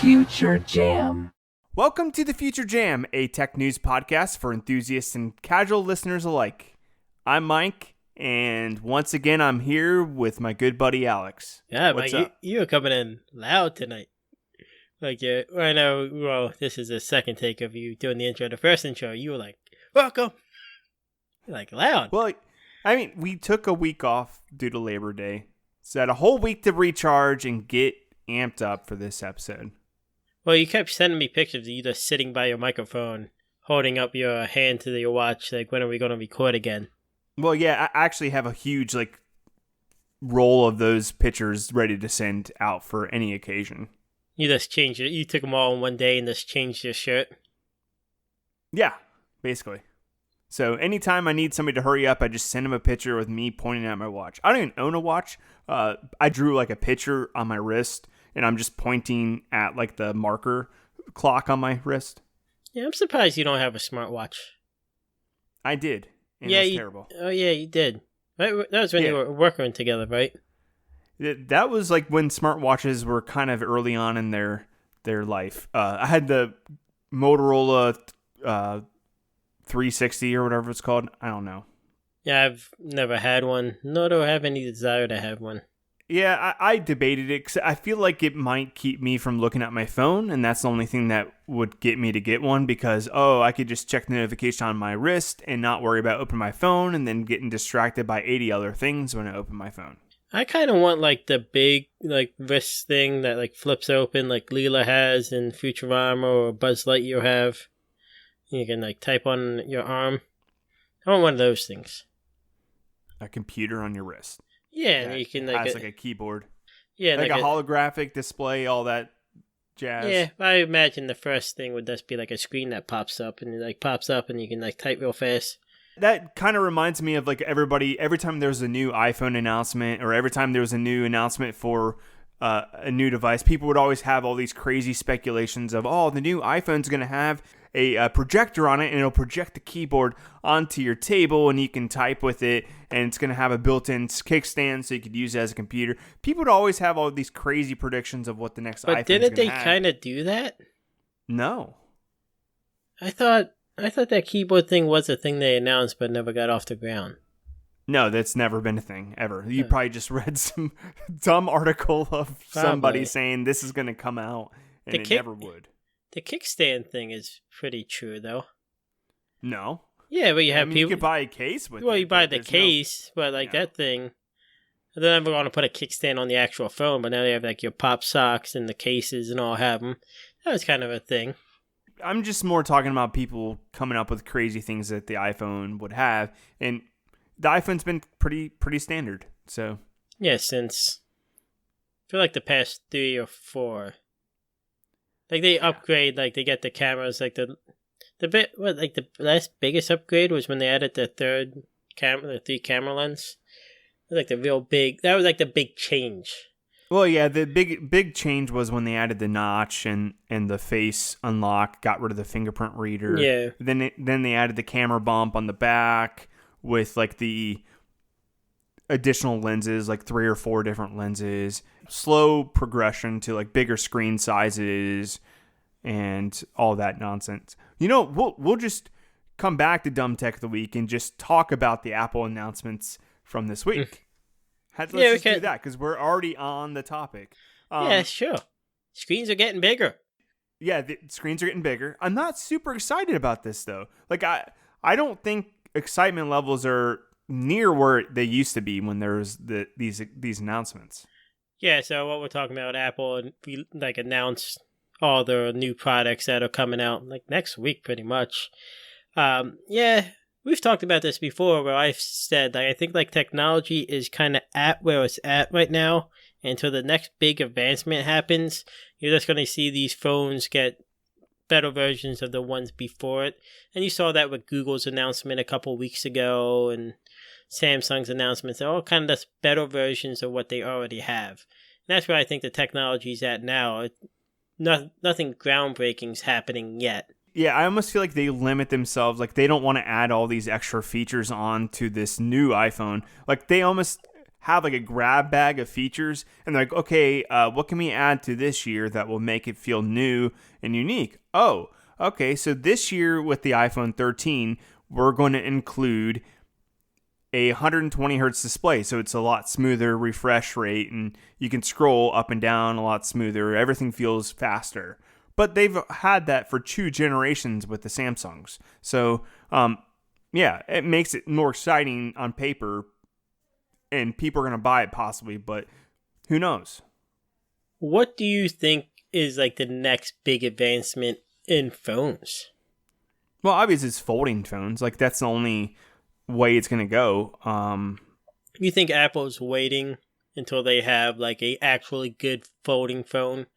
Future Jam. Welcome to the Future Jam, a tech news podcast for enthusiasts and casual listeners alike. I'm Mike, and once again, I'm here with my good buddy Alex. Yeah, What's Mike, up? you're coming in loud tonight. Like, I know, well, this is the second take of you doing the intro. The first intro, you were like, welcome. You're like, loud. Well, I mean, we took a week off due to Labor Day, so I had a whole week to recharge and get amped up for this episode. Well, you kept sending me pictures of you just sitting by your microphone, holding up your hand to your watch, like, when are we going to record again? Well, yeah, I actually have a huge, roll of those pictures ready to send out for any occasion. You just changed it. You took them all in one day and just changed your shirt. Yeah, basically. So anytime I need somebody to hurry up, I just send them a picture with me pointing at my watch. I don't even own a watch. I drew a picture on my wrist, and I'm just pointing at the marker clock on my wrist. Yeah, I'm surprised you don't have a smartwatch. I did. And yeah, it was terrible. Oh, yeah, you did. Right? That was when you were working together, right? That was when smartwatches were kind of early on in their life. I had the Motorola 360 or whatever it's called. I don't know. Yeah, I've never had one, nor do I have any desire to have one. Yeah, I debated it because I feel like it might keep me from looking at my phone, and that's the only thing that would get me to get one because, I could just check the notification on my wrist and not worry about opening my phone and then getting distracted by 80 other things when I open my phone. I kind of want the big wrist thing that flips open like Leela has in Futurama or Buzz Lightyear have. You can type on your arm. I want one of those things. A computer on your wrist. Yeah, and you can has a keyboard. Yeah, a holographic display, all that jazz. Yeah, I imagine the first thing would just be a screen that pops up and it pops up and you can type real fast. That kind of reminds me of everybody, every time there's a new iPhone announcement or every time there was a new announcement for a new device, people would always have all these crazy speculations of, the new iPhone's going to have a projector on it and it'll project the keyboard onto your table and you can type with it and it's going to have a built-in kickstand so you could use it as a computer. People would always have all these crazy predictions of what the next iPhone's going to have. But didn't they kind of do that? No. I thought that keyboard thing was a thing they announced but never got off the ground. No, that's never been a thing, ever. You probably just read some dumb article of somebody saying this is going to come out, and it never would. The kickstand thing is pretty true, though. No. Yeah, but you have people... You could buy a case with it. Well, you buy the case, but that thing... They're never going to put a kickstand on the actual phone, but now they have your pop socks and the cases and all have them. That was kind of a thing. I'm just more talking about people coming up with crazy things that the iPhone would have, and the iPhone's been pretty standard. So yeah, since I feel the past 3 or 4, they upgrade, they get the cameras, the last biggest upgrade was when they added the third camera, the 3-camera lens. It was the real big. That was the big change. Well, yeah, the big change was when they added the notch and the face unlock, got rid of the fingerprint reader. Yeah. Then they added the camera bump on the back with the additional lenses, 3 or 4 different lenses. Slow progression to bigger screen sizes and all that nonsense. We'll just come back to Dumb Tech of the Week and just talk about the Apple announcements from this week. Let's just do that because we're already on the topic. Yeah, sure. Screens are getting bigger. Yeah, the screens are getting bigger. I'm not super excited about this though. I don't think excitement levels are near where they used to be when there was these announcements. Yeah, so what we're talking about, Apple announced all the new products that are coming out next week, pretty much. Yeah. We've talked about this before where I've said I think technology is kind of at where it's at right now. Until the next big advancement happens, you're just going to see these phones get better versions of the ones before it. And you saw that with Google's announcement a couple weeks ago and Samsung's announcements. They're all kind of just better versions of what they already have. And that's where I think the technology's at now. Nothing groundbreaking's happening yet. Yeah, I almost feel like they limit themselves. They don't want to add all these extra features on to this new iPhone. They almost have like a grab bag of features, and they're like, okay, what can we add to this year that will make it feel new and unique? Oh, okay, so this year with the iPhone 13, we're going to include a 120 hertz display, so it's a lot smoother refresh rate, and you can scroll up and down a lot smoother. Everything feels faster. But they've had that for 2 generations with the Samsungs. So, yeah, it makes it more exciting on paper, and people are going to buy it possibly, but who knows? What do you think is like the next big advancement in phones? Well, obviously it's folding phones. Like, that's the only way it's going to go. You think Apple's waiting until they have like a actually good folding phone?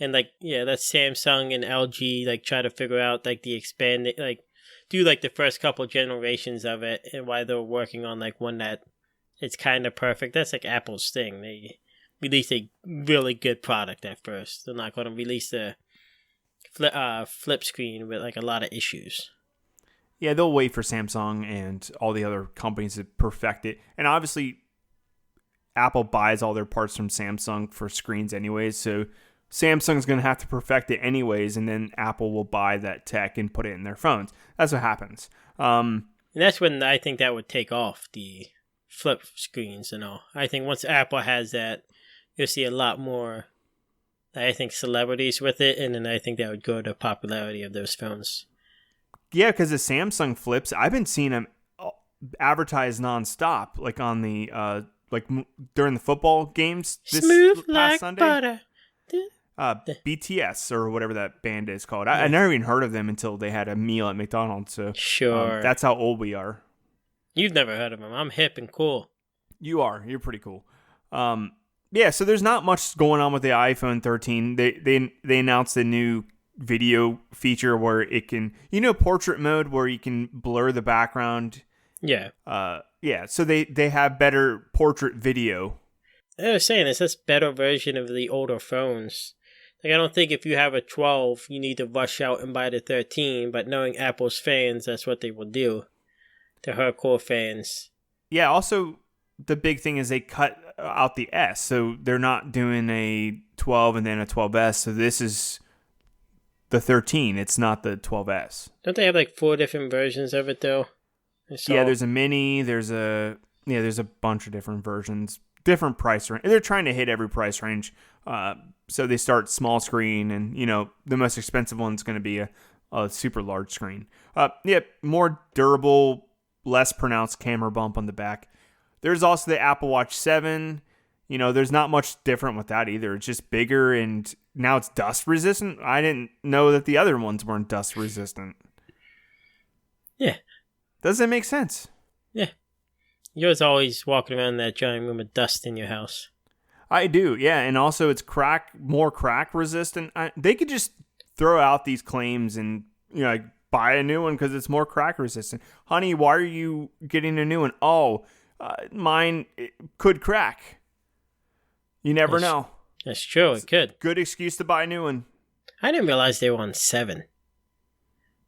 And like, yeah, that's Samsung and LG like try to figure out like the expanded, like do like the first couple generations of it, and why they're working on like one that it's kind of perfect. That's like Apple's thing. They release a really good product at first. They're not going to release a flip screen with like a lot of issues. Yeah, they'll wait for Samsung and all the other companies to perfect it. And obviously, Apple buys all their parts from Samsung for screens anyways, so Samsung's going to have to perfect it anyways, and then Apple will buy that tech and put it in their phones. That's what happens. And that's when I think that would take off, the flip screens and all. I think once Apple has that, you'll see a lot more, I think, celebrities with it, and then I think that would grow the popularity of those phones. Yeah, because the Samsung flips, I've been seeing them advertised nonstop, like on the during the football games this Smooth past like Sunday. butter. BTS or whatever that band is called. I never even heard of them until they had a meal at McDonald's. So Sure. that's how old we are. You've never heard of them. I'm hip and cool. You are. You're pretty cool. Yeah. So there's not much going on with the iPhone 13. They announced a new video feature where it can, portrait mode where you can blur the background. Yeah. Yeah. So they have better portrait video. I was saying it's this better version of the older phones. Like, I don't think if you have a 12, you need to rush out and buy the 13, but knowing Apple's fans, that's what they will do. The hardcore fans. Yeah, also, the big thing is they cut out the S, so they're not doing a 12 and then a 12S, so this is the 13, it's not the 12S. Don't they have like 4 different versions of it, though? Yeah, there's a mini, there's a bunch of different versions. Different price range. They're trying to hit every price range. So they start small screen, and the most expensive one's going to be a super large screen. More durable, less pronounced camera bump on the back. There's also the Apple Watch 7. There's not much different with that either. It's just bigger, and now it's dust resistant. I didn't know that the other ones weren't dust resistant. Yeah. Does that make sense? Yeah. You're always walking around that giant room of dust in your house. I do, yeah. And also it's more crack resistant. They could just throw out these claims and buy a new one because it's more crack resistant. Honey, why are you getting a new one? Oh, mine could crack. You never know. That's true, it could. Good excuse to buy a new one. I didn't realize they were on 7.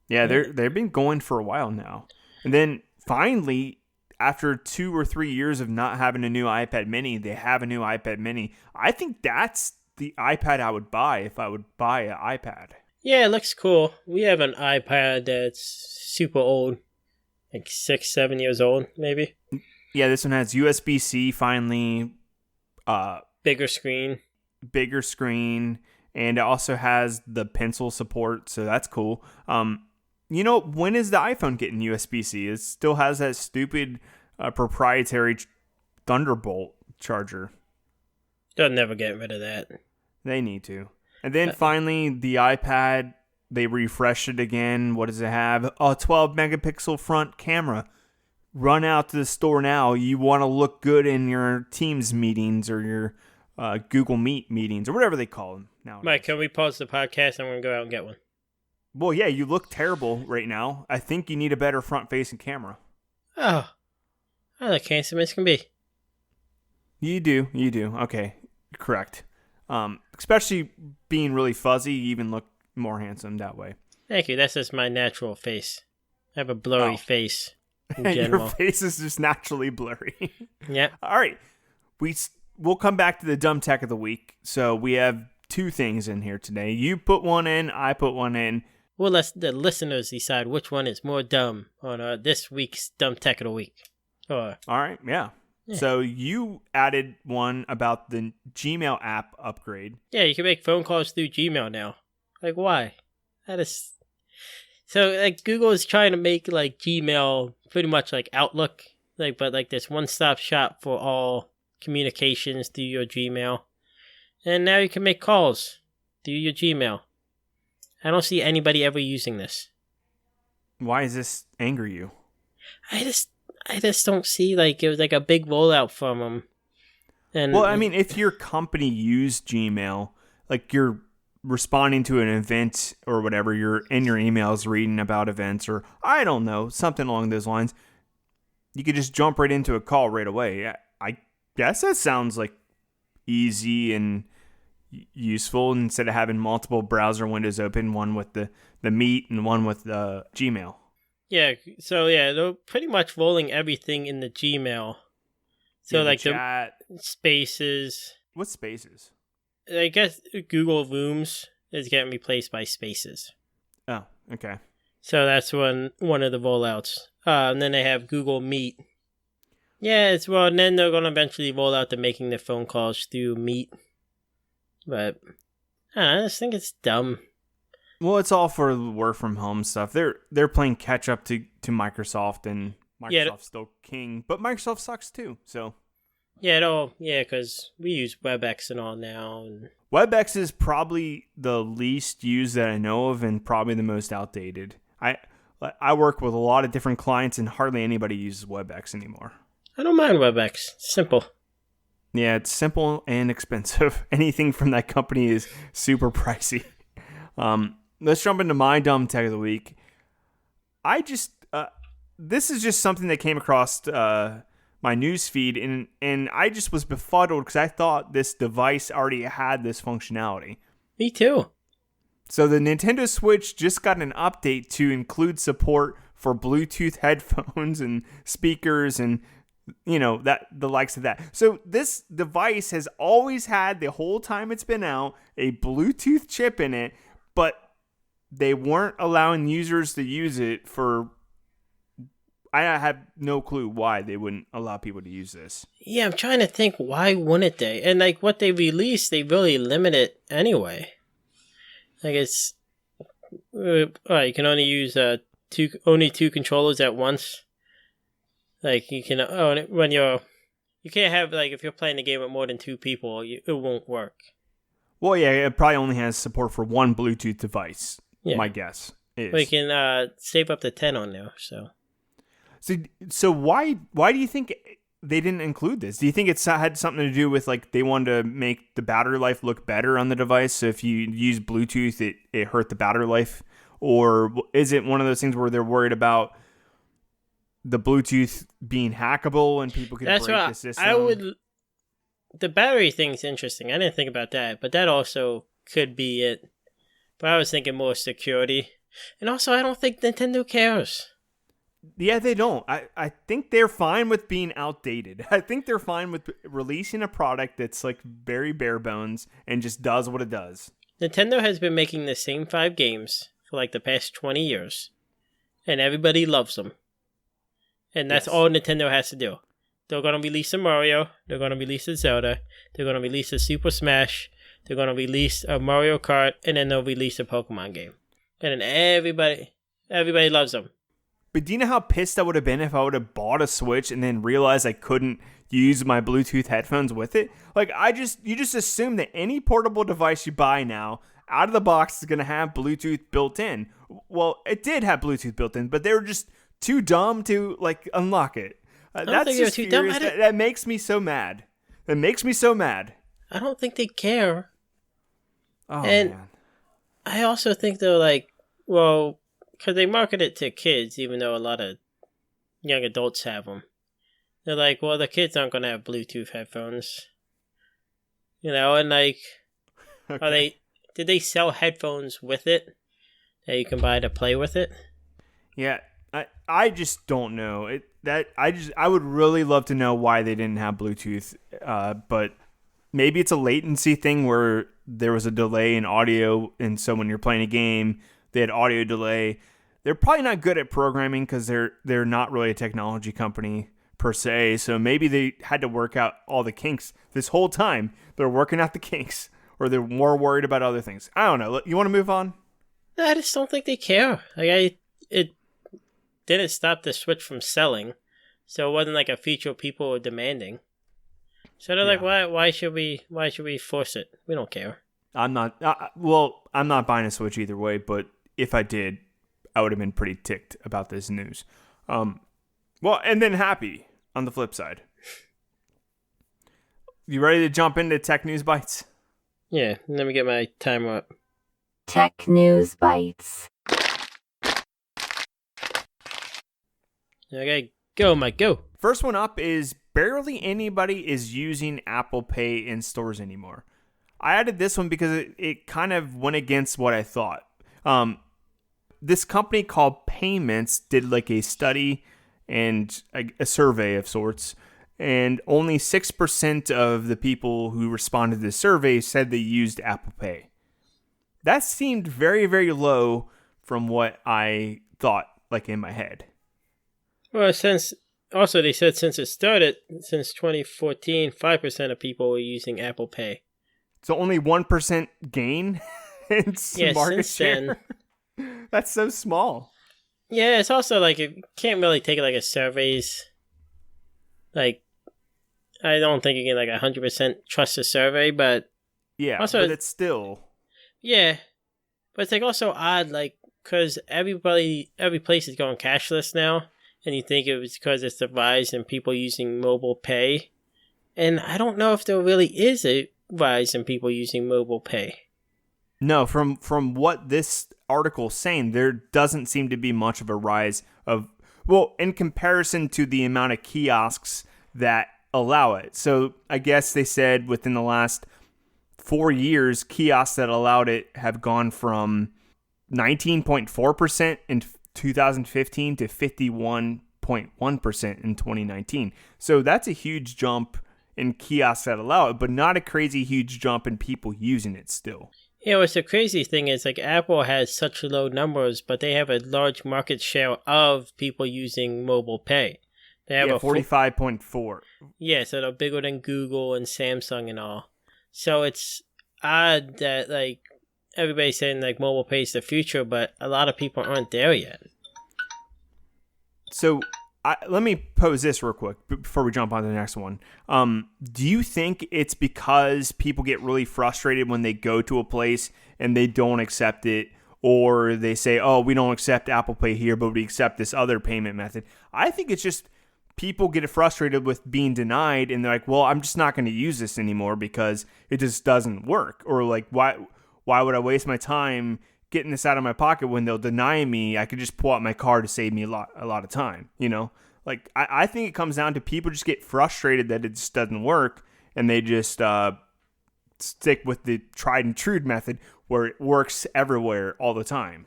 Yeah, they've been going for a while now. And then finally, after 2 or 3 years of not having a new iPad mini, they have a new iPad mini. I think that's the iPad I would buy if I would buy an iPad. Yeah, it looks cool. We have an iPad that's super old, like 6-7 years old, maybe. Yeah, this one has USB-C finally. Bigger screen. And it also has the pencil support, so that's cool. When is the iPhone getting USB-C? It still has that stupid proprietary Thunderbolt charger. They'll never get rid of that. They need to. And then finally, the iPad, they refreshed it again. What does it have? A 12-megapixel front camera. Run out to the store now. You want to look good in your Teams meetings or your Google Meet meetings or whatever they call them now. Mike, can we pause the podcast? I'm going to go out and get one. Well, yeah, you look terrible right now. I think you need a better front-facing camera. Oh, I look handsome as can be. You do. Okay, correct. Especially being really fuzzy, you even look more handsome that way. Thank you. That's just my natural face. I have a blurry face in general. Your face is just naturally blurry. Yep. All right. we'll come back to the dumb tech of the week. So we have 2 things in here today. You put one in, I put one in. We'll let the listeners decide which one is more dumb on this week's dumb tech of the week. All right, yeah. So you added one about the Gmail app upgrade. Yeah, you can make phone calls through Gmail now. Like, why? That is... So, like, Google is trying to make, like, Gmail pretty much like Outlook. Like, but, like, this one-stop shop for all communications through your Gmail. And now you can make calls through your Gmail. I don't see anybody ever using this. Why does this anger you? I just don't see, like, it was like a big rollout from them. And well, I mean, if your company used Gmail, like you're responding to an event or whatever, you're in your emails reading about events or I don't know, something along those lines, you could just jump right into a call right away. I guess that sounds like easy and useful instead of having multiple browser windows open, one with the Meet and one with the Gmail. Yeah, so yeah, they're pretty much rolling everything in the Gmail. So like the Spaces. What's Spaces? I guess Google Rooms is getting replaced by Spaces. Oh, okay. So that's one of the rollouts. And then they have Google Meet. Yeah, and then they're going to eventually roll out the making the phone calls through Meet. But I just think it's dumb. Well, it's all for work from home stuff. They're playing catch up to Microsoft, and Microsoft's still king, but Microsoft sucks too. So because we use WebEx and all now. And WebEx is probably the least used that I know of, and probably the most outdated. I work with a lot of different clients, and hardly anybody uses WebEx anymore. I don't mind WebEx. It's simple. Yeah, it's simple and expensive. Anything from that company is super pricey. Let's jump into my dumb tech of the week. This is just something that came across my news feed, and I just was befuddled because I thought this device already had this functionality. Me too. So the Nintendo Switch just got an update to include support for Bluetooth headphones and speakers and the likes of that. So this device has always had, the whole time it's been out, a Bluetooth chip in it, but they weren't allowing users to use it for... I have no clue why they wouldn't allow people to use this. Yeah, I'm trying to think, why wouldn't they? And like what they released, they really limit it anyway. Like it's... you can only use only 2 controllers at once. Like you can... you can't have, like, if you're playing the game with more than 2 people, it won't work. Well, yeah, it probably only has support for 1 Bluetooth device. Yeah. My guess is. But you can save up to 10 on there, so... So why do you think they didn't include this? Do you think it's had something to do with, like, they wanted to make the battery life look better on the device? So if you use Bluetooth, it hurt the battery life? Or is it one of those things where they're worried about the Bluetooth being hackable and people could break the system? The battery thing's interesting. I didn't think about that, but that also could be it. But I was thinking more security. And also, I don't think Nintendo cares. Yeah, they don't. I think they're fine with being outdated. I think they're fine with releasing a product that's like very bare bones and just does what it does. Nintendo has been making the same 5 games for like the past 20 years. And everybody loves them. And that's all Nintendo has to do. They're going to release a Mario. They're going to release a Zelda. They're going to release a Super Smash. They're going to release a Mario Kart. And then they'll release a Pokemon game. And then everybody loves them. But do you know how pissed I would have been if I would have bought a Switch and then realized I couldn't use my Bluetooth headphones with it? Like, you just assume that any portable device you buy now, out of the box, is going to have Bluetooth built in. Well, it did have Bluetooth built in, but they were just too dumb to, like, unlock it. That's just too dumb. That makes me so mad. It makes me so mad. I don't think they care. Oh, man. I also think they're like, well... Because they market it to kids, even though a lot of young adults have them. They're like, well, the kids aren't going to have Bluetooth headphones. And like, okay. Did they sell headphones with it that you can buy to play with it? Yeah, I just don't know. I would really love to know why they didn't have Bluetooth, but maybe it's a latency thing where there was a delay in audio, and so when you're playing a game, they had audio delay. They're probably not good at programming because they're not really a technology company per se, so maybe they had to work out all the kinks this whole time. They're working out the kinks, or they're more worried about other things. I don't know. You want to move on? I just don't think they care. It didn't stop the Switch from selling, so it wasn't like a feature people were demanding. So they're like, why should we force it? We don't care. I'm not buying a Switch either way, but if I did, I would have been pretty ticked about this news. Well, and then happy on the flip side. You ready to jump into Tech News Bites? Yeah, let me get my timer up. Tech News Bites. Okay, go, Mike, go. First one up is barely anybody is using Apple Pay in stores anymore. I added this one because it kind of went against what I thought. This company called Payments did like a study and a survey of sorts, and only 6% of the people who responded to the survey said they used Apple Pay. That seemed very, very low from what I thought, like in my head. Well, they said since it started, since 2014, 5% of people were using Apple Pay. So only 1% gain in market share? Then, that's so small. Yeah, it's also like you can't really take it like a surveys. Like, I don't think you can like 100% trust a survey, but yeah, also, but it's still but it's like also odd, like because every place is going cashless now, and you think it was because it's the rise in people using mobile pay, and I don't know if there really is a rise in people using mobile pay. No, from what this article's saying, there doesn't seem to be much of a rise of, well, in comparison to the amount of kiosks that allow it. So I guess they said within the last 4 years, kiosks that allowed it have gone from 19.4% in 2015 to 51.1% in 2019. So that's a huge jump in kiosks that allow it, but not a crazy huge jump in people using it still. Yeah, what's the crazy thing is like Apple has such low numbers, but they have a large market share of people using mobile pay. They have 45.4. Yeah, so they're bigger than Google and Samsung and all. So it's odd that like everybody's saying like mobile pay is the future, but a lot of people aren't there yet. So let me pose this real quick before we jump on to the next one. Do you think it's because people get really frustrated when they go to a place and they don't accept it, or they say, oh, we don't accept Apple Pay here, but we accept this other payment method? I think it's just people get frustrated with being denied, and they're like, well, I'm just not going to use this anymore because it just doesn't work. Or like, why would I waste my time getting this out of my pocket when they'll deny me? I could just pull out my card to save me a lot of time, you know? Like, I think it comes down to people just get frustrated that it just doesn't work, and they just stick with the tried and true method where it works everywhere all the time.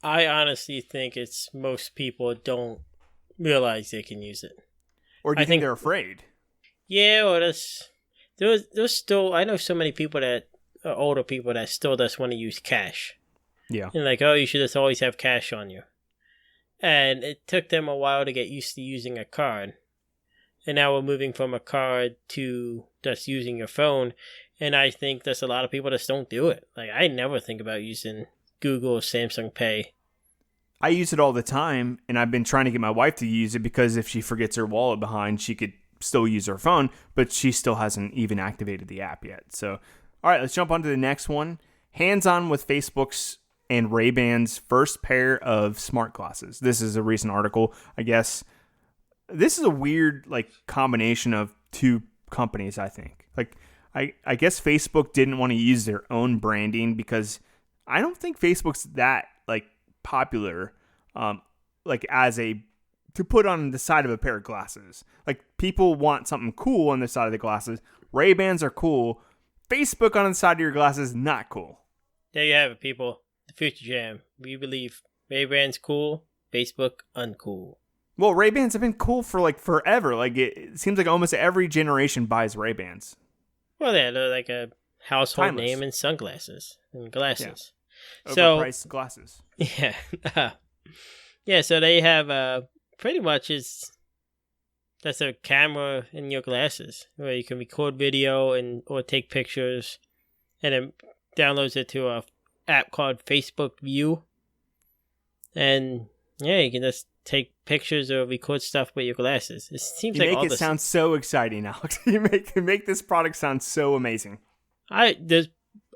I honestly think it's most people don't realize they can use it. Or do you think they're afraid? Yeah, or there's still, I know so many people that are older people that still just want to use cash. Yeah. And like, oh, you should just always have cash on you. And it took them a while to get used to using a card. And now we're moving from a card to just using your phone. And I think there's a lot of people that just don't do it. Like, I never think about using Google or Samsung Pay. I use it all the time, and I've been trying to get my wife to use it because if she forgets her wallet behind, she could still use her phone, but she still hasn't even activated the app yet. So, all right, let's jump on to the next one. Hands-on with Facebook's and Ray-Ban's first pair of smart glasses. This is a recent article. I guess this is a weird combination of two companies, I think. I guess Facebook didn't want to use their own branding because I don't think Facebook's that popular as a to put on the side of a pair of glasses. Like, people want something cool on the side of the glasses. Ray-Bans are cool. Facebook on the side of your glasses, not cool. There you have it, people. The Future Jam. We believe Ray-Ban's cool. Facebook uncool. Well, Ray-Bans have been cool for like forever. Like it seems like almost every generation buys Ray-Bans. Well, they're like a household Timeless. name in sunglasses and glasses. Yeah. So, Overpriced glasses. yeah. Yeah, so they have pretty much that's a camera in your glasses where you can record video or take pictures, and then downloads it to a app called Facebook View. And yeah, you can just take pictures or record stuff with your glasses. It seems You like all make it sound so exciting, Alex. You make this product sound so amazing. There's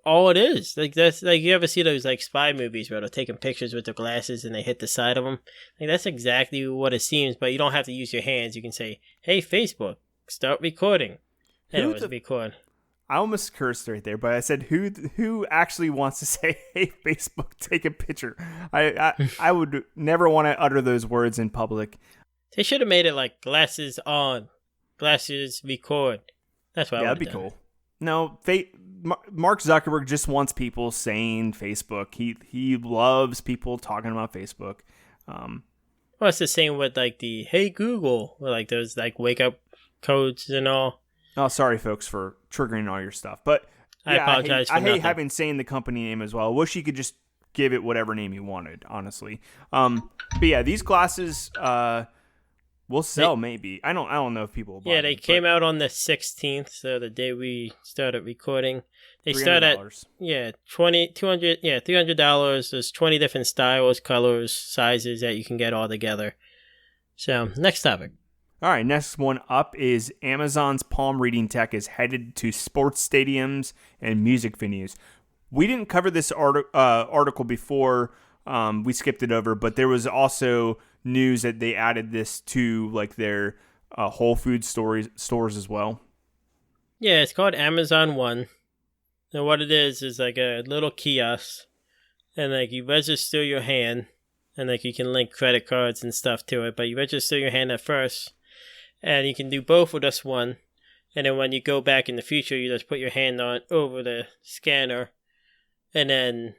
all it is. Like that's like you ever see those like spy movies where they're taking pictures with their glasses and they hit the side of them. Like that's exactly what it seems. But you don't have to use your hands. You can say, "Hey, Facebook, start recording," and it was record. I almost cursed right there, but I said, "Who actually wants to say, hey, Facebook, take a picture?" I would never want to utter those words in public. They should have made it like glasses on, glasses record. That's what I would have that'd be cool. No, Mark Zuckerberg just wants people saying Facebook. He loves people talking about Facebook. Well, it's the same with like the "Hey Google," or like those like wake up codes and all. Oh, sorry, folks, for triggering all your stuff. But yeah, I apologize I for hate having saying the company name as well. I wish you could just give it whatever name you wanted, honestly. But yeah, these glasses will sell maybe. I don't know if people will buy Yeah, they them, came out on the 16th, so the day we started recording. They start at $300. There's 20 different styles, colors, sizes that you can get all together. So, next topic. All right, next one up is Amazon's palm reading tech is headed to sports stadiums and music venues. We didn't cover this article before. We skipped it over, but there was also news that they added this to like their Whole Foods stores as well. Yeah, it's called Amazon One. And what it is like a little kiosk, and like you register your hand, and like you can link credit cards and stuff to it, but you register your hand at first. And you can do both with just one. And then when you go back in the future, you just put your hand on over the scanner. And then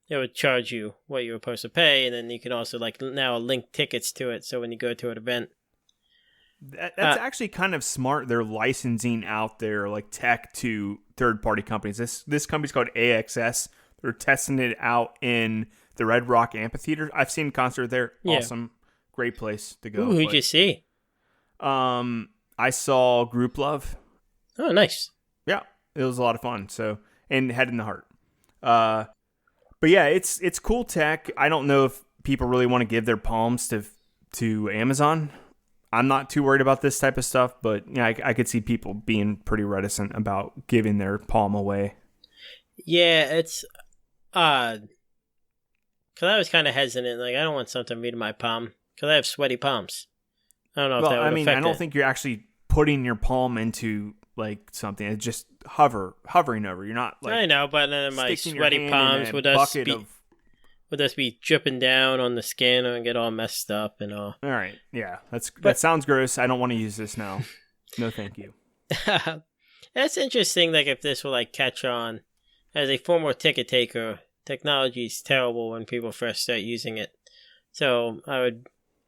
it would charge you what you were supposed to pay. And then you can also like now link tickets to it. So when you go to an event. That's actually kind of smart. They're licensing out their like tech to third-party companies. This company's called AXS. They're testing it out in the Red Rock Amphitheater. I've seen a concert there. Yeah. Awesome. Great place to go. Ooh, who'd you see? I saw Group Love. Oh, nice. Yeah, it was a lot of fun. So, and Head in the Heart. But yeah, it's cool tech. I don't know if people really want to give their palms to Amazon. I'm not too worried about this type of stuff, but yeah, I could see people being pretty reticent about giving their palm away. Yeah, it's odd. Because I was kind of hesitant. Like, I don't want something reading my palm. Because I have sweaty palms. I don't know if that would affect it. I don't think you're actually putting your palm into like something. It's just hovering over. You're not like. I know, but then my sweaty palms would just be dripping down on the scanner and get all messed up and all. All right, yeah, that sounds gross. I don't want to use this now. No, thank you. That's interesting. Like if this will like catch on, as a former ticket taker, technology is terrible when people first start using it. So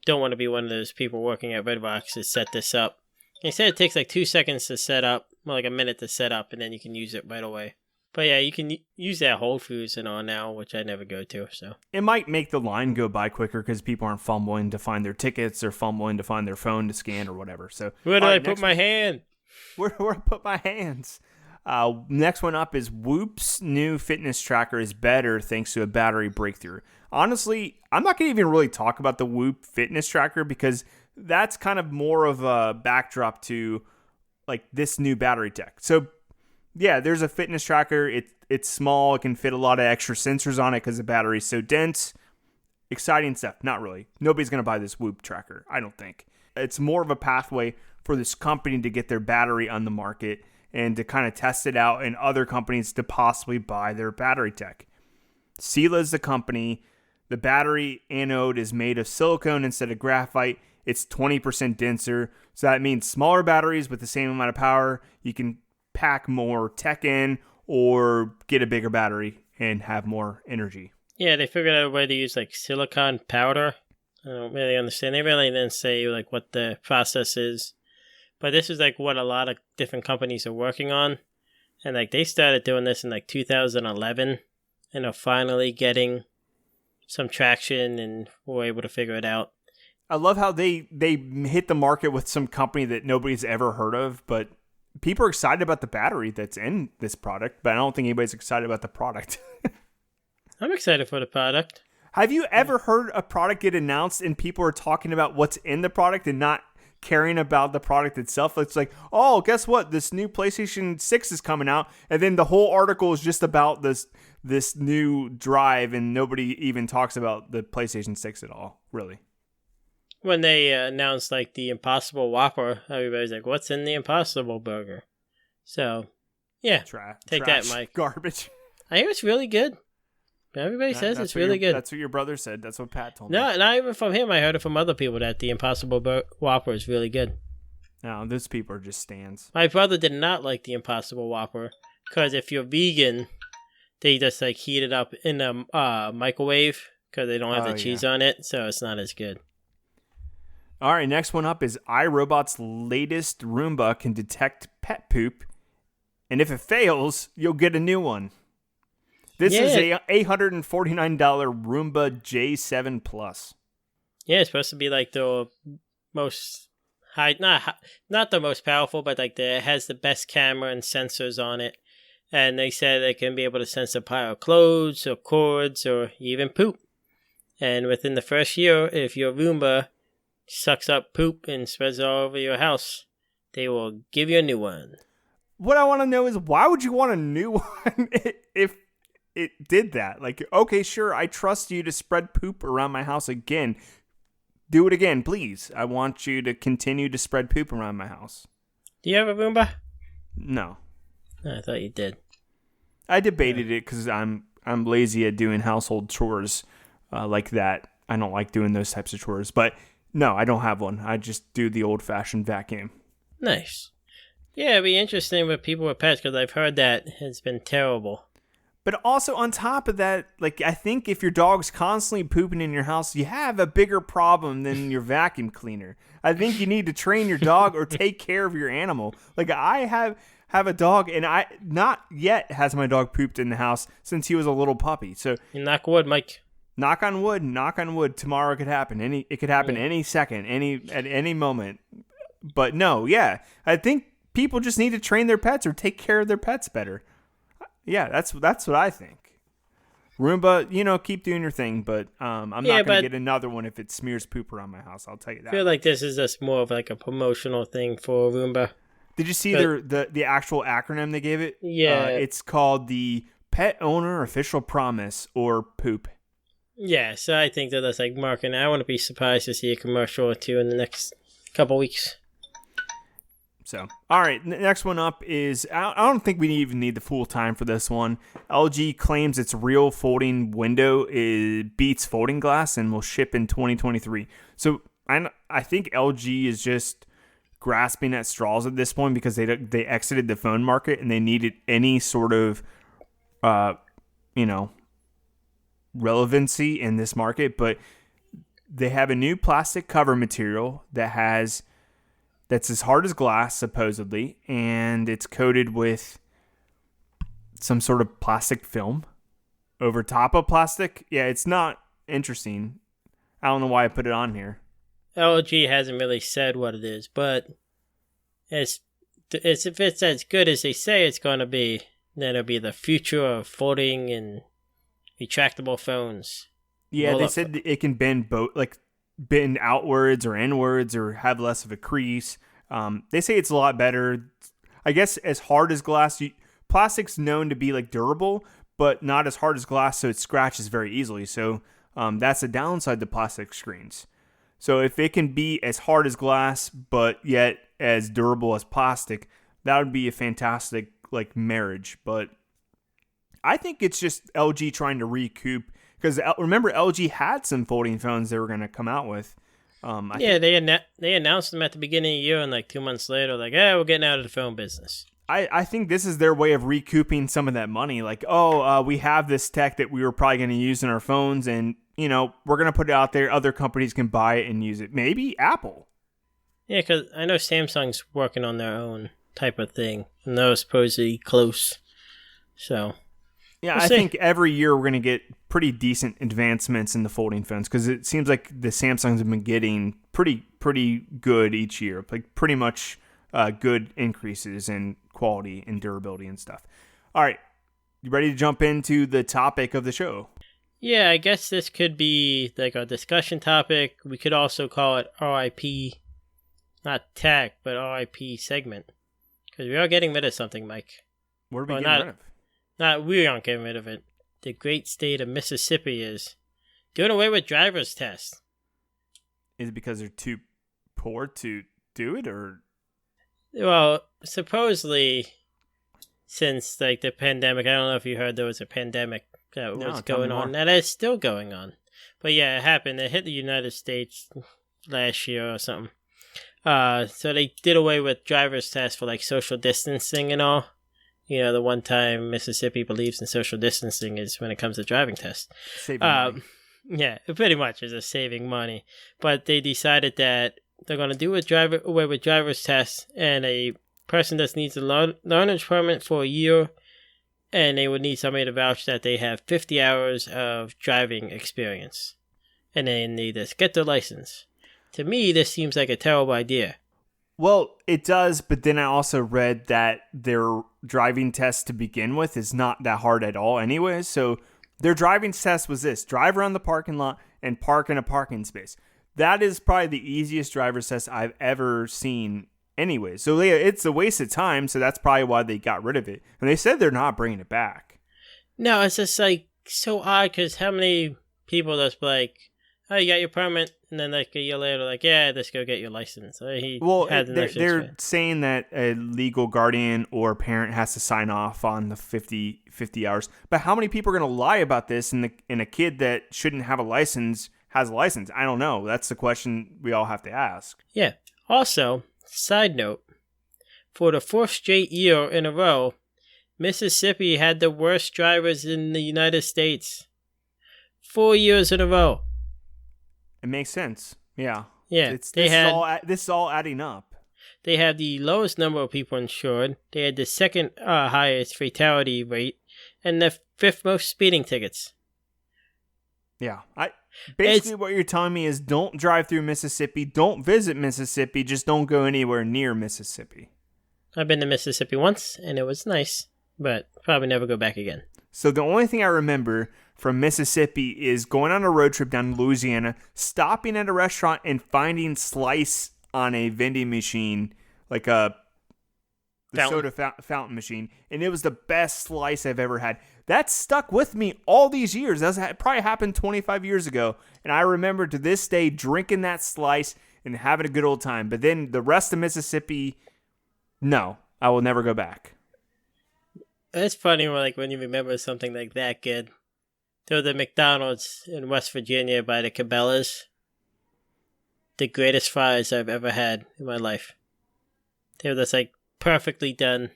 don't want to be one of those people working at Redbox to set this up. They said it takes like 2 seconds to set up, well, like a minute to set up, and then you can use it right away. But yeah, you can use that Whole Foods and all now, which I never go to. So it might make the line go by quicker because people aren't fumbling to find their tickets or fumbling to find their phone to scan or whatever. So where do I put my hand? Where do I put my hands? Next one up is Whoop's new fitness tracker is better thanks to a battery breakthrough. Honestly, I'm not going to even really talk about the Whoop fitness tracker because that's kind of more of a backdrop to like this new battery tech. So yeah, there's a fitness tracker. It's small. It can fit a lot of extra sensors on it because the battery's so dense. Exciting stuff. Not really. Nobody's going to buy this Whoop tracker, I don't think. It's more of a pathway for this company to get their battery on the market and to kind of test it out and other companies to possibly buy their battery tech. Sela is the company. The battery anode is made of silicone instead of graphite. It's 20% denser. So that means smaller batteries with the same amount of power. You can pack more tech in or get a bigger battery and have more energy. Yeah, they figured out a way to use like silicon powder. I don't really understand. They really didn't say like what the process is, but this is like what a lot of different companies are working on, and like they started doing this in like 2011, and are finally getting some traction, and were able to figure it out. I love how they hit the market with some company that nobody's ever heard of, but people are excited about the battery that's in this product, but I don't think anybody's excited about the product. I'm excited for the product. Have you ever heard a product get announced and people are talking about what's in the product and not caring about the product itself? It's like, oh, guess what? This new PlayStation 6 is coming out, and then the whole article is just about this new drive, and nobody even talks about the PlayStation 6 at all, really. When they announced like the Impossible Whopper, everybody's like, "What's in the Impossible Burger?" So, yeah, take trash, that, Mike. Garbage. I hear it's really good. Everybody says it's really good. That's what your brother said. That's what Pat told me. No, not even from him. I heard it from other people that the Impossible Whopper is really good. No, those people are just stands. My brother did not like the Impossible Whopper because if you're vegan, they just like heat it up in a microwave because they don't have the cheese on it, so it's not as good. All right, next one up is iRobot's latest Roomba can detect pet poop, and if it fails, you'll get a new one. This is a $849 Roomba J7 Plus. Yeah, it's supposed to be like the most not the most powerful, but like it has the best camera and sensors on it. And they said it can be able to sense the pile of clothes or cords or even poop. And within the first year, if your Roomba sucks up poop and spreads it all over your house, they will give you a new one. What I want to know is, why would you want a new one if it did that? Like, okay, sure, I trust you to spread poop around my house again. Do it again, please. I want you to continue to spread poop around my house. Do you have a Roomba? No. I thought you did. I debated it because I'm lazy at doing household chores like that. I don't like doing those types of chores. But no, I don't have one. I just do the old-fashioned vacuum. Nice. Yeah, it'd be interesting with people with pets because I've heard that it's been terrible. But also on top of that, like, I think if your dog's constantly pooping in your house, you have a bigger problem than your vacuum cleaner. I think you need to train your dog or take care of your animal. Like, I have a dog, and I not yet has my dog pooped in the house since he was a little puppy. So knock wood, Mike. Knock on wood. Tomorrow it could happen. It could happen any second, at any moment. But no, yeah, I think people just need to train their pets or take care of their pets better. Yeah, that's what I think. Roomba, keep doing your thing, but I'm not going to get another one if it smears poop around my house. I'll tell you that. I feel like this is just more of like a promotional thing for Roomba. Did you see the actual acronym they gave it? Yeah. It's called the Pet Owner Official Promise, or POOP. Yeah, so I think that's like marketing. I wouldn't be surprised to see a commercial or two in the next couple weeks. So, all right, next one up is, I don't think we even need the full time for this one. LG claims its real folding window beats folding glass and will ship in 2023. So, I think LG is just grasping at straws at this point because they exited the phone market and they needed any sort of, relevancy in this market. But they have a new plastic cover material that's as hard as glass, supposedly, and it's coated with some sort of plastic film over top of plastic. Yeah, it's not interesting. I don't know why I put it on here. LG hasn't really said what it is, but if it's as good as they say it's going to be, then it'll be the future of folding and retractable phones. Yeah, they said it can bend bend outwards or inwards or have less of a crease. They say it's a lot better. I guess as hard as glass. Plastic's known to be like durable, but not as hard as glass, so it scratches very easily. So that's a downside to plastic screens. So if it can be as hard as glass, but yet as durable as plastic, that would be a fantastic marriage. But I think it's just LG trying to recoup. Because remember, LG had some folding phones they were going to come out with. They announced them at the beginning of the year, and 2 months later, we're getting out of the phone business. I think this is their way of recouping some of that money. We have this tech that we were probably going to use in our phones, and we're going to put it out there. Other companies can buy it and use it. Maybe Apple. Yeah, because I know Samsung's working on their own type of thing, and they're supposedly close. So, yeah, we'll I see. think every year we're going to get pretty decent advancements in the folding phones because it seems like the Samsungs have been getting pretty good each year, like pretty much good increases in quality and durability and stuff. All right, you ready to jump into the topic of the show? Yeah, I guess this could be like a discussion topic. We could also call it RIP, not tech, but RIP segment. Because we are getting rid of something, Mike. What are we Well, getting rid of? Not we aren't getting rid of it. The great state of Mississippi is doing away with driver's tests. Is it because they're too poor to do it, or? Well, supposedly, since like the pandemic, I don't know if you heard there was a pandemic that No, was tell me going on. more. That is still going on. But yeah, it happened. It hit the United States last year or something. So they did away with driver's tests for like social distancing and all. The one time Mississippi believes in social distancing is when it comes to driving tests. Saving money. Yeah, it pretty much is a saving money. But they decided that they're going to do away with driver's tests, and a person just needs a learner's permit for a year, and they would need somebody to vouch that they have 50 hours of driving experience. And then they just get their license. To me, this seems like a terrible idea. Well, it does, but then I also read that their driving test to begin with is not that hard at all anyway. So their driving test was this: drive around the parking lot and park in a parking space. That is probably the easiest driver's test I've ever seen anyway. So it's a waste of time, so that's probably why they got rid of it. And they said they're not bringing it back. No, it's just like so odd because how many people just like, oh, you got your permit, and then like a year later, like, yeah, let's go get your license. They're saying that a legal guardian or parent has to sign off on the 50 hours. But how many people are going to lie about this and a kid that shouldn't have a license has a license? I don't know. That's the question we all have to ask. Yeah. Also, side note, for the fourth straight year in a row, Mississippi had the worst drivers in the United States. 4 years in a row. It makes sense. Yeah. Yeah. This is all adding up. They had the lowest number of people insured. They had the second highest fatality rate, and the fifth most speeding tickets. Yeah. Basically, what you're telling me is don't drive through Mississippi, don't visit Mississippi, just don't go anywhere near Mississippi. I've been to Mississippi once, and it was nice, but probably never go back again. So the only thing I remember from Mississippi is going on a road trip down to Louisiana, stopping at a restaurant and finding Slice on a vending machine, like the soda fountain machine, and it was the best Slice I've ever had. That stuck with me all these years. That probably happened 25 years ago, and I remember to this day drinking that Slice and having a good old time. But then the rest of Mississippi, no, I will never go back. It's funny when you remember something like that good. There was the McDonald's in West Virginia by the Cabela's. The greatest fries I've ever had in my life. They were just like perfectly done.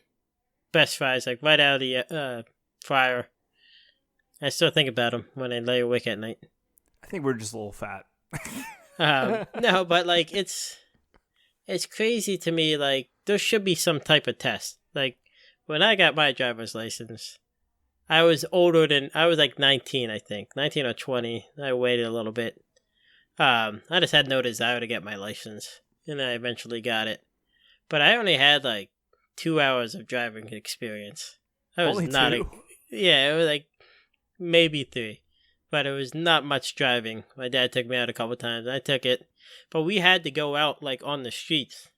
Best fries, like right out of the fryer. I still think about them when I lay awake at night. I think we're just a little fat. No, but like it's crazy to me. Like there should be some type of test. Like when I got my driver's license, I was like 19, I think. 19 or 20. I waited a little bit. I just had no desire to get my license. And I eventually got it. But I only had like 2 hours of driving experience. It was like maybe 3. But it was not much driving. My dad took me out a couple times. I took it. But we had to go out like on the streets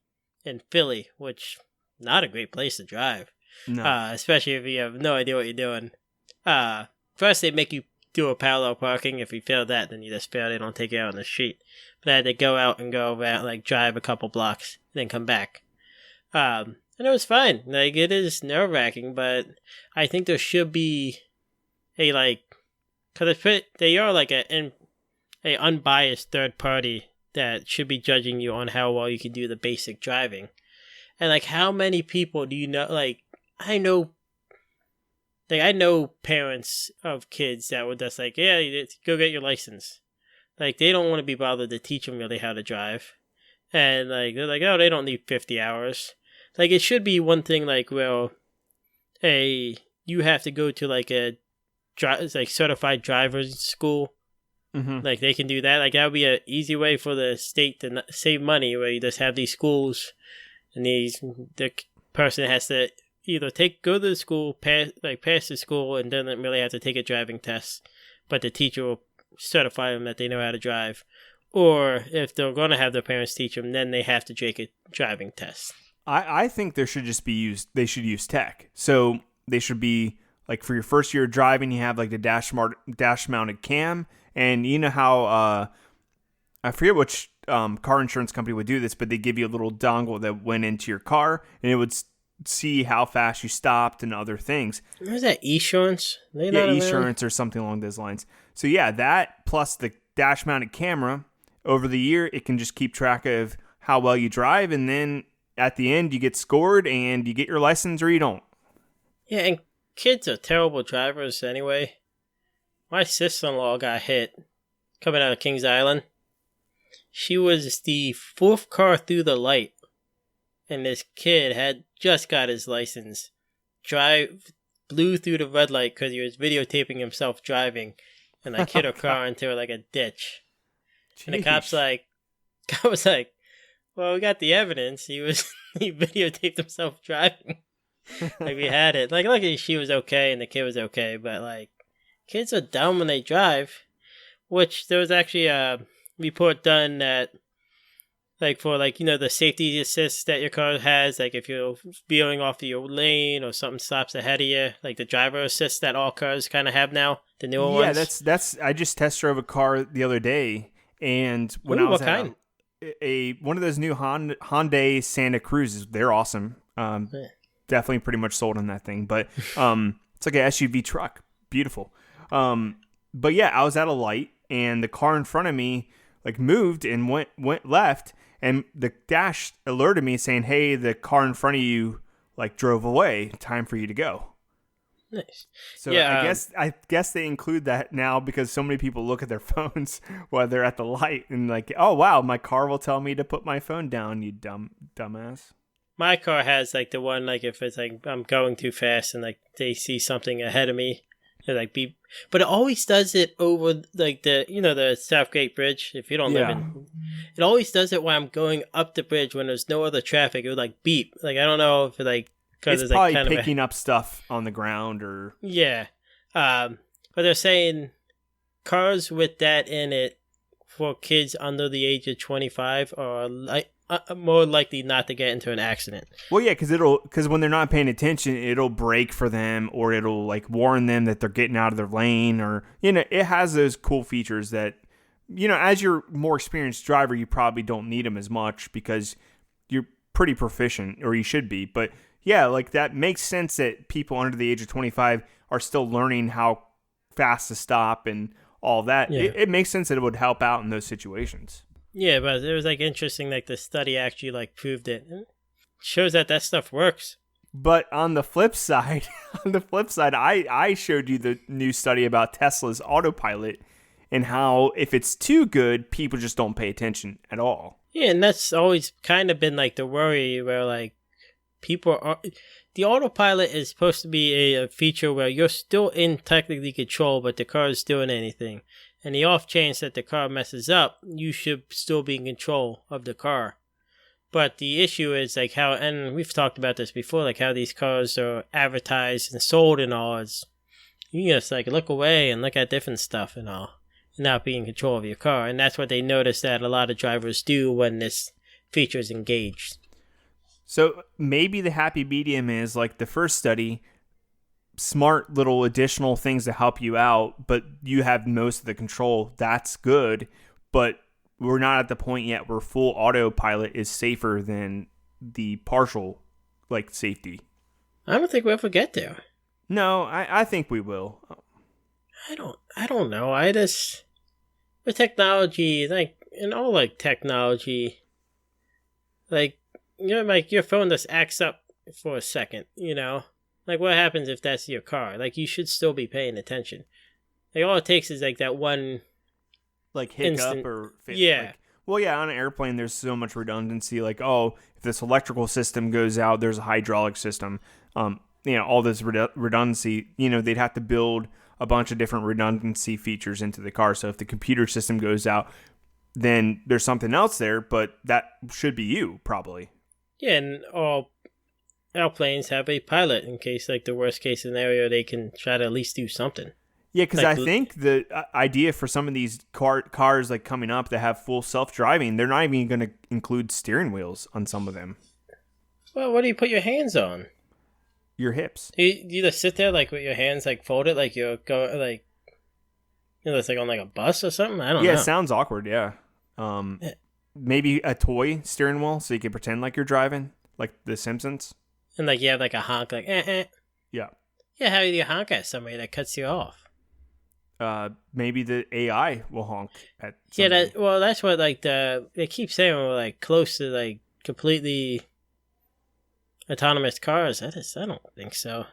in Philly, which not a great place to drive. No. Especially if you have no idea what you're doing. First they make you do a parallel parking. If you fail that, then you just fail. They don't take you out on the street. But I had to go out and go around, like drive a couple blocks, then come back. And it was fine. Like it is nerve-wracking, but I think there should be because they are like a unbiased third party that should be judging you on how well you can do the basic driving. And like how many people do you know? Like I know like I know parents of kids that would just like, yeah, go get your license. Like they don't want to be bothered to teach them really how to drive, and like they're like, oh, they don't need 50 hours. Like it should be one thing like, well, hey, you have to go to like a like certified driver's school. Mm-hmm. Like they can do that. Like that would be an easy way for the state to save money, where you just have these schools, and the person has to either go to the school, pass the school, and doesn't really have to take a driving test, but the teacher will certify them that they know how to drive. Or if they're going to have their parents teach them, then they have to take a driving test. I think they should use tech. So they should be like for your first year of driving, you have like the dash mounted cam, and you know how I forget which car insurance company would do this, but they give you a little dongle that went into your car, and it would see how fast you stopped and other things. What is that, Esurance? Esurance or something along those lines. So yeah, that plus the dash mounted camera, over the year it can just keep track of how well you drive, and then at the end you get scored and you get your license or you don't. Yeah, and kids are terrible drivers anyway. My sister-in-law got hit coming out of Kings Island. She was the fourth car through the light, and this kid had just got his license. Blew through the red light because he was videotaping himself driving, and like hit her car into like a ditch. Jeez. And the cop was like, well, we got the evidence. He videotaped himself driving. Like we had it. Like luckily she was okay and the kid was okay, but like kids are dumb when they drive. Which there was actually a report done that like for like, you know, the safety assist that your car has, like if you're veering off your lane or something stops ahead of you, like the driver assist that all cars kind of have now, the newer ones. Yeah, that's I just test drove a car the other day, and when I was what kind? One of those new Hyundai Santa Cruzes, they're awesome. Definitely pretty much sold on that thing, but it's like an SUV truck, beautiful. But yeah, I was at a light and the car in front of me like moved and went left, and the dash alerted me saying, "Hey, the car in front of you like drove away. Time for you to go." Nice. So yeah, I guess they include that now because so many people look at their phones while they're at the light and like, oh wow, my car will tell me to put my phone down. You dumbass. My car has like the one like if it's like I'm going too fast and like they see something ahead of me, it like beep. But it always does it over like the Southgate Bridge. If you don't live in, it always does it when I'm going up the bridge when there's no other traffic. It would like beep. Like I don't know if it like. It's probably like picking up stuff on the ground or... Yeah. But they're saying cars with that in it for kids under the age of 25 are more likely not to get into an accident. Well, yeah, because when they're not paying attention, it'll brake for them or it'll like warn them that they're getting out of their lane, or, you know, it has those cool features that, you know, as you're a more experienced driver, you probably don't need them as much because you're pretty proficient, or you should be, but... Yeah, like that makes sense that people under the age of 25 are still learning how fast to stop and all that. Yeah. It makes sense that it would help out in those situations. Yeah, but it was like interesting, like the study actually like proved it. It shows that stuff works. But on the flip side, I showed you the new study about Tesla's autopilot and how if it's too good, people just don't pay attention at all. Yeah, and that's always kind of been like the worry where like the autopilot is supposed to be a feature where you're still in technically control, but the car is doing anything. And the off chance that the car messes up, you should still be in control of the car. But the issue is like how, and we've talked about this before, like how these cars are advertised and sold and all. It's, you just like look away and look at different stuff and all, and not be in control of your car. And that's what they notice that a lot of drivers do when this feature is engaged. So maybe the happy medium is like the first study, smart little additional things to help you out, but you have most of the control. That's good, but we're not at the point yet where full autopilot is safer than the partial like safety. I don't think we'll ever get there. No, I think we will. I don't know. With technology, like in all like technology, like, you know, like your phone just acts up for a second, you know? Like, what happens if that's your car? Like, you should still be paying attention. Like, all it takes is, like, that one... Like, hiccup instant. or... Yeah. Like, well, yeah, on an airplane, there's so much redundancy. Like, oh, if this electrical system goes out, there's a hydraulic system. All this redundancy, they'd have to build a bunch of different redundancy features into the car. So if the computer system goes out, then there's something else there, but that should be you, probably. Yeah, and all airplanes have a pilot in case, like, the worst case scenario, they can try to at least do something. Yeah, because I think the idea for some of these cars like coming up that have full self-driving, they're not even going to include steering wheels on some of them. Well, what do you put your hands on? Your hips. You just sit there, like, with your hands, like, folded, like you're going, like, it's like on, like, a bus or something? I don't know. Yeah, it sounds awkward, yeah. Maybe a toy steering wheel so you can pretend like you're driving, like The Simpsons. And, like, you have, like, a honk, like, Yeah. Yeah, how do you honk at somebody that cuts you off? Maybe the AI will honk at somebody. Yeah, that's what, like, they keep saying we're, like, close to, like, completely autonomous cars. I don't think so.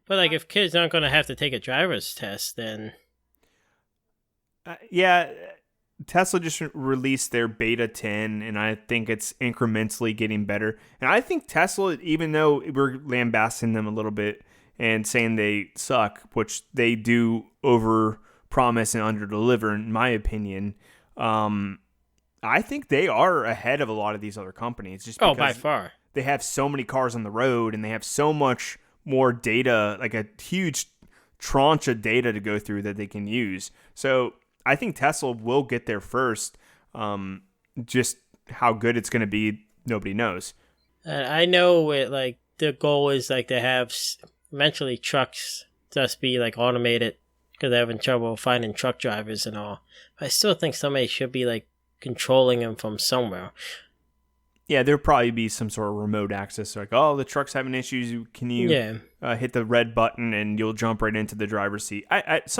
But, like, if kids aren't going to have to take a driver's test, then... Yeah, Tesla just released their Beta 10, and I think it's incrementally getting better. And I think Tesla, even though we're lambasting them a little bit and saying they suck, which they do over promise and under deliver, in my opinion, I think they are ahead of a lot of these other companies. Just because by far. They have so many cars on the road, and they have so much more data, like a huge tranche of data to go through that they can use. So I think Tesla will get there first. Just how good it's going to be, nobody knows. I know it, like, the goal is, like, to have eventually trucks just be, like, automated because they're having trouble finding truck drivers and all. But I still think somebody should be, like, controlling them from somewhere. Yeah, there'll probably be some sort of remote access. Like, oh, the truck's having issues. Can you hit the red button and you'll jump right into the driver's seat?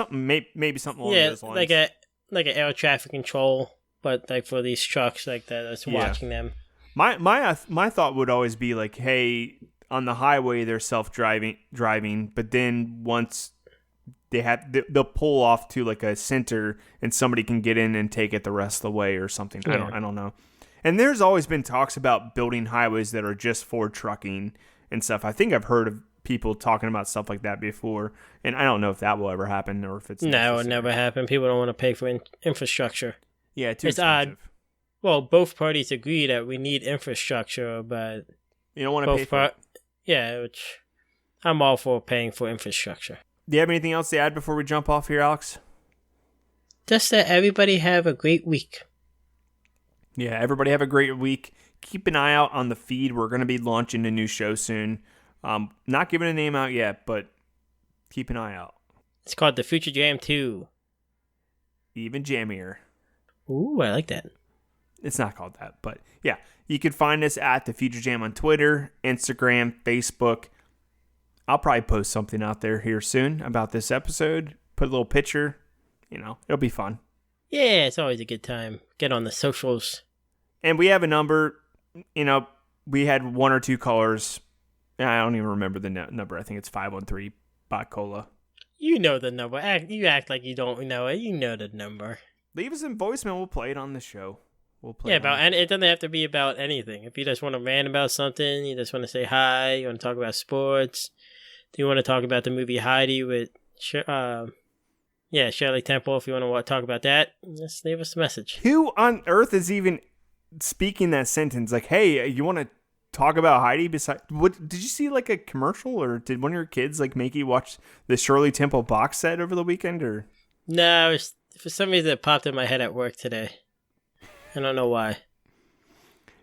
Maybe something along those lines. like an air traffic control, but like for these trucks like that's watching them. My thought would always be like, hey, on the highway they're driving, but then once they'll pull off to like a center and somebody can get in and take it the rest of the way or something. Yeah. I don't know. And there's always been talks about building highways that are just for trucking and stuff. I think I've heard of people talking about stuff like that before, and I don't know if that will ever happen or if it's necessary. No, it would never happen. People don't want to pay for infrastructure. Yeah, too it's expensive. Odd. Well, both parties agree that we need infrastructure, but you don't want to pay for it. Yeah, which I'm all for paying for infrastructure. Do you have anything else to add before we jump off here, Alex? Just that everybody have a great week. Yeah, everybody have a great week. Keep an eye out on the feed. We're going to be launching a new show soon. Not giving a name out yet, but keep an eye out. It's called The Future Jam 2. Even jammier. Ooh, I like that. It's not called that, but yeah. You can find us at The Future Jam on Twitter, Instagram, Facebook. I'll probably post something out there here soon about this episode. Put a little picture. It'll be fun. Yeah, it's always a good time. Get on the socials. And we have a number. We had one or two callers. I don't even remember the number. I think it's 513 Bot Cola. You know the number. You act like you don't know it. You know the number. Leave us a voicemail. We'll play it on the show. And it doesn't have to be about anything. If you just want to rant about something, you just want to say hi, you want to talk about sports, do you want to talk about the movie Heidi with Shirley Temple, if you want to talk about that, just leave us a message. Who on earth is even speaking that sentence? Like, hey, you want to talk about Heidi? What did you see, like a commercial, or did one of your kids like make you watch the Shirley Temple box set over the weekend? Or no, it's, for some reason it popped in my head at work today. I don't know why.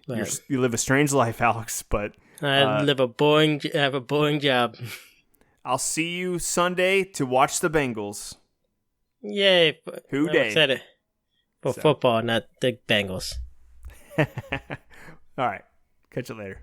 You live a strange life, Alex. But I have a boring job. I'll see you Sunday to watch the Bengals. Yay! Who day? Said it for football, not the Bengals. All right, catch you later.